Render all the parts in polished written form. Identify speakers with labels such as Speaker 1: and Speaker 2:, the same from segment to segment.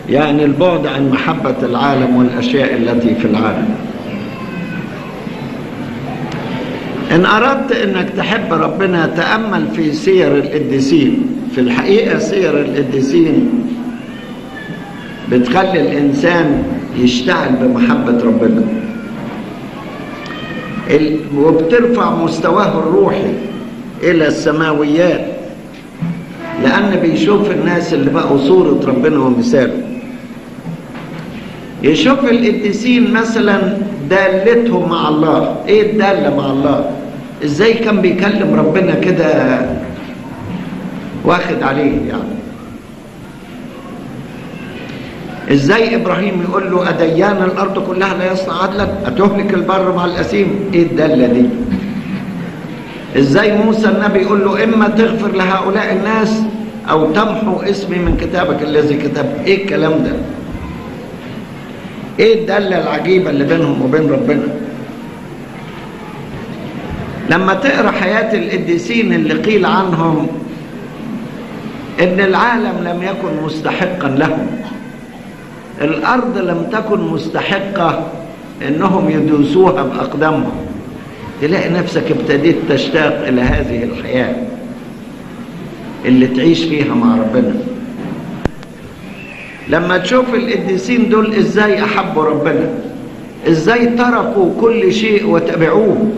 Speaker 1: يعني البعد عن محبة العالم والأشياء التي في العالم. إن أردت إنك تحب ربنا تأمل في سير القديسين. في الحقيقة سير القديسين بتخلي الإنسان يشتعل بمحبة ربنا، وبترفع مستواه الروحي إلى السماويات، لأن بيشوف الناس اللي بقوا صورة ربنا ومثاله. يشوف القديسين مثلا دالتهم مع الله. ايه الدالة مع الله؟ ازاي كان بيكلم ربنا كده واخد عليه يعني. ازاي ابراهيم يقول له اديان الارض كلها لا يصنع عدلا، اتهلك البر مع الاثيم. ايه الدالة دي؟ ازاي موسى النبي يقول له اما تغفر لهؤلاء الناس او تمحو اسمي من كتابك الذي كتبت. ايه الكلام ده؟ ايه الدالة العجيبة اللي بينهم وبين ربنا؟ لما تقرأ حياة القديسين اللي قيل عنهم ان العالم لم يكن مستحقا لهم، الارض لم تكن مستحقة انهم يدوسوها باقدامهم، تلاقي نفسك ابتديت تشتاق الى هذه الحياة اللي تعيش فيها مع ربنا. لما تشوف القديسين دول ازاي احبوا ربنا، ازاي تركوا كل شيء وتبعوه،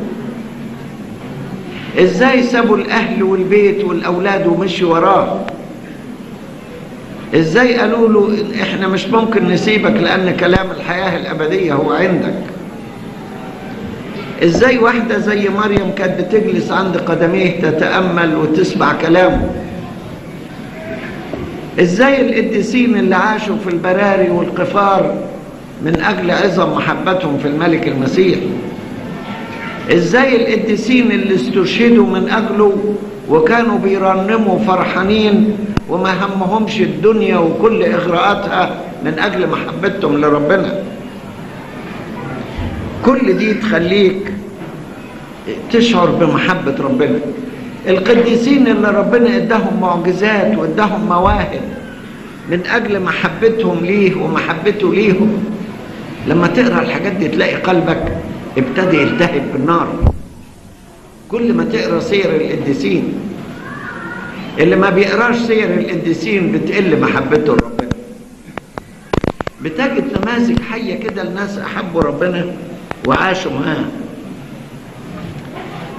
Speaker 1: ازاي سابوا الاهل والبيت والاولاد ومشوا وراه، ازاي قالوا له احنا مش ممكن نسيبك لان كلام الحياة الابدية هو عندك. ازاي واحدة زي مريم كانت بتجلس عند قدميه تتأمل وتسمع كلامه. ازاي القديسين اللي عاشوا في البراري والقفار من اجل عظم محبتهم في الملك المسيح. ازاي القديسين اللي استشهدوا من اجله وكانوا بيرنموا فرحانين وما همهمش الدنيا وكل اغراءاتها من اجل محبتهم لربنا. كل دي تخليك تشعر بمحبة ربنا. القديسين اللي ربنا اداهم معجزات واداهم مواهب من اجل محبتهم ليه ومحبته ليهم، لما تقرأ الحاجات دي تلاقي قلبك ابتدى يلتهب بالنار. كل ما تقرأ سير القديسين، اللي ما بيقراش سير القديسين بتقل محبته لربنا. بتجد نماذج حية كده الناس احبوا ربنا وعاشوا معاه.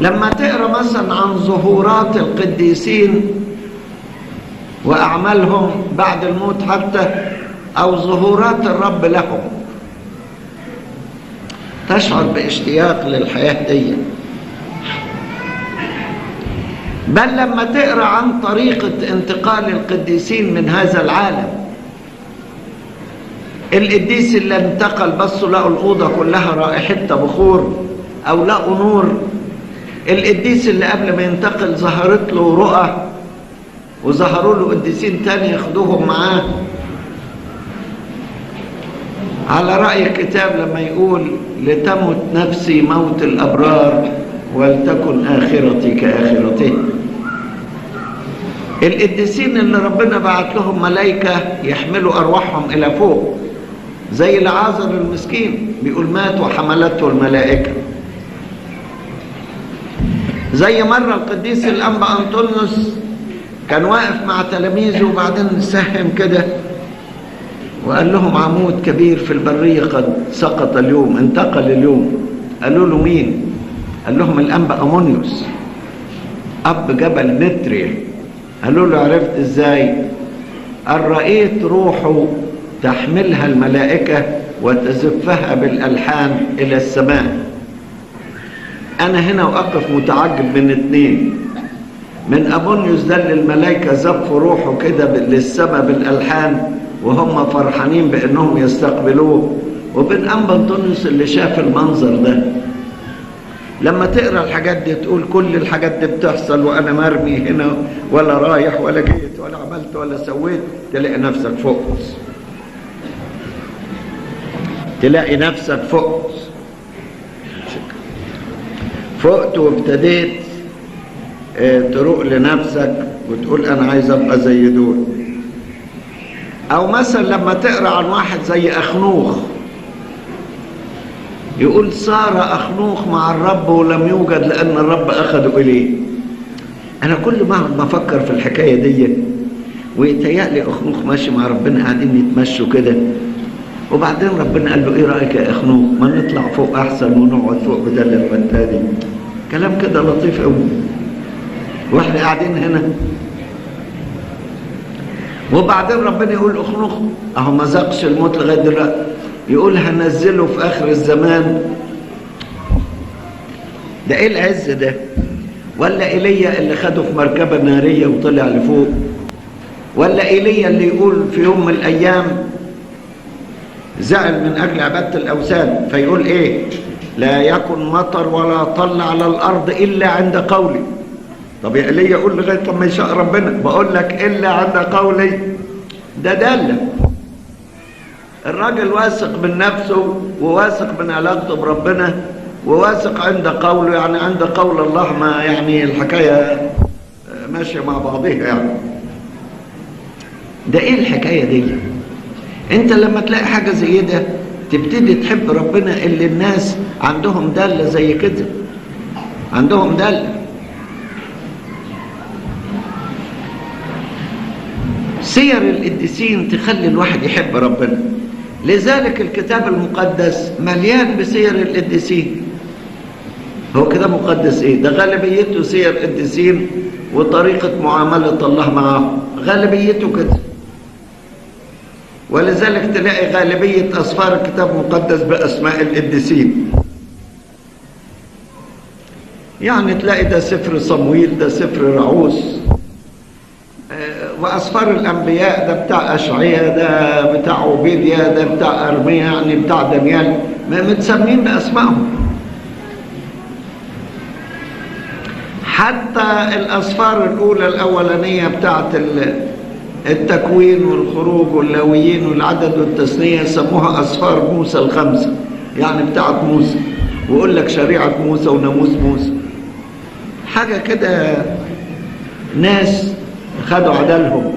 Speaker 1: لما تقرأ مثلا عن ظهورات القديسين وأعمالهم بعد الموت حتى، أو ظهورات الرب لهم، تشعر باشتياق للحياة دي. بل لما تقرأ عن طريقة انتقال القديسين من هذا العالم، القديس اللي انتقل بصوا لقوا الأوضة كلها رائحتها بخور أو لقوا نور. القديس اللي قبل ما ينتقل ظهرت له رؤى وظهروا له قديسين تاني ياخدوهم معاه. على رأي الكتاب لما يقول لتمت نفسي موت الأبرار ولتكن آخرتي كآخرته. القديسين اللي ربنا بعت لهم ملائكة يحملوا أرواحهم إلى فوق، زي لعازر المسكين بيقول مات وحملته الملائكة. زي مرة القديس الأنبا أنطونيوس كان واقف مع تلاميذه وبعدين سهم كده وقال لهم عمود كبير في البرية قد سقط اليوم، انتقل اليوم. قالوا له مين؟ قال لهم الأنبا أمونيوس أب جبل نتريا. قالوا له عرفت ازاي؟ قال رأيت روحه تحملها الملائكة وتزفها بالألحان إلى السماء. أنا هنا وأقف متعجب من اتنين، من أبونيوس ده اللي الملائكة زفوا روحه كده للسماء بالألحان وهم فرحانين بأنهم يستقبلوه، وبين أنبا أنطونيوس اللي شاف المنظر ده. لما تقرأ الحاجات دي تقول كل الحاجات دي بتحصل وأنا مرمي هنا ولا رايح ولا جيت ولا عملت ولا سويت، تلاقي نفسك فقت. تلاقي نفسك فقت وابتديت تروق لنفسك وتقول أنا عايز أبقى زي دول. او مثلا لما تقرأ عن واحد زي أخنوخ، يقول صار أخنوخ مع الرب ولم يوجد لأن الرب أخذه إليه. أنا كل ما بفكر في الحكاية دي ويتهيألي أخنوخ ماشي مع ربنا، قاعدين يتمشوا كده، وبعدين ربنا قال له إيه رأيك يا أخنوخ ما نطلع فوق أحسن ونقعد فوق بدل الفتة دي. كلام كده لطيف قوي وإحنا قاعدين هنا. وبعدين ربنا يقول أخنوخ أهو ما ذاقش الموت لغاية دلوقتي، يقول هنزله في آخر الزمان. ده إيه العز ده؟ ولا إيليا اللي خده في مركبة نارية وطلع لفوق؟ ولا إيليا اللي يقول في يوم من الأيام زعل من أجل عبادة الأوثان فيقول إيه؟ لا يكن مطر ولا طل على الأرض إلا عند قولي. طب يا إيليا يقول لغاية ما يشاء ربنا، بقول لك إلا عند قولي. ده دالة الراجل واثق من نفسه وواثق من علاقته بربنا وواثق عند قوله، يعني عند قول الله ما يعني الحكاية ماشية مع بعضها يعني. ده ايه الحكاية دي؟ انت لما تلاقي حاجة زي ده تبتدي تحب ربنا، اللي الناس عندهم دالة زي كده، عندهم دالة. سير القديسين تخلي الواحد يحب ربنا، لذلك الكتاب المقدس مليان بسير القديسين. هو كتاب مقدس ايه؟ ده غالبيته سير القديسين وطريقة معاملة الله معهم، غالبيته كده. ولذلك تلاقي غالبية أسفار الكتاب المقدس بأسماء القديسين. يعني تلاقي ده سفر صمويل، ده سفر رعوس، وأسفار الأنبياء ده بتاع أشعياء، ده بتاع عبيديا، ده بتاع أرميا، يعني بتاع دانيال، متسمين بأسمائهم. حتى الأسفار الأولى الأولانية بتاعت التكوين والخروج واللاويين والعدد والتثنية سموها أسفار موسى الخمسة، يعني بتاعت موسى، ويقول لك شريعة موسى وناموس موسى. حاجة كده ناس خدوا عدالهم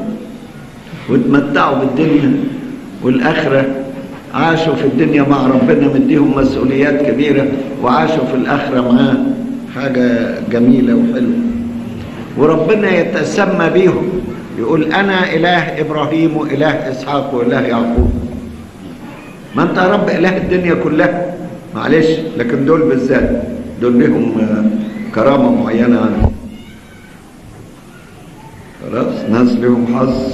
Speaker 1: واتمتعوا بالدنيا والآخرة، عاشوا في الدنيا مع ربنا مديهم مسؤوليات كبيرة، وعاشوا في الآخرة معاه حاجة جميلة وحلوة. وربنا يتسمى بيهم، يقول أنا إله إبراهيم وإله إسحاق وإله يعقوب. ما أنت يا رب إله الدنيا كلها، معلش، لكن دول بالذات دول لهم كرامة معينة عنه. خلاص، ناس لهم حظ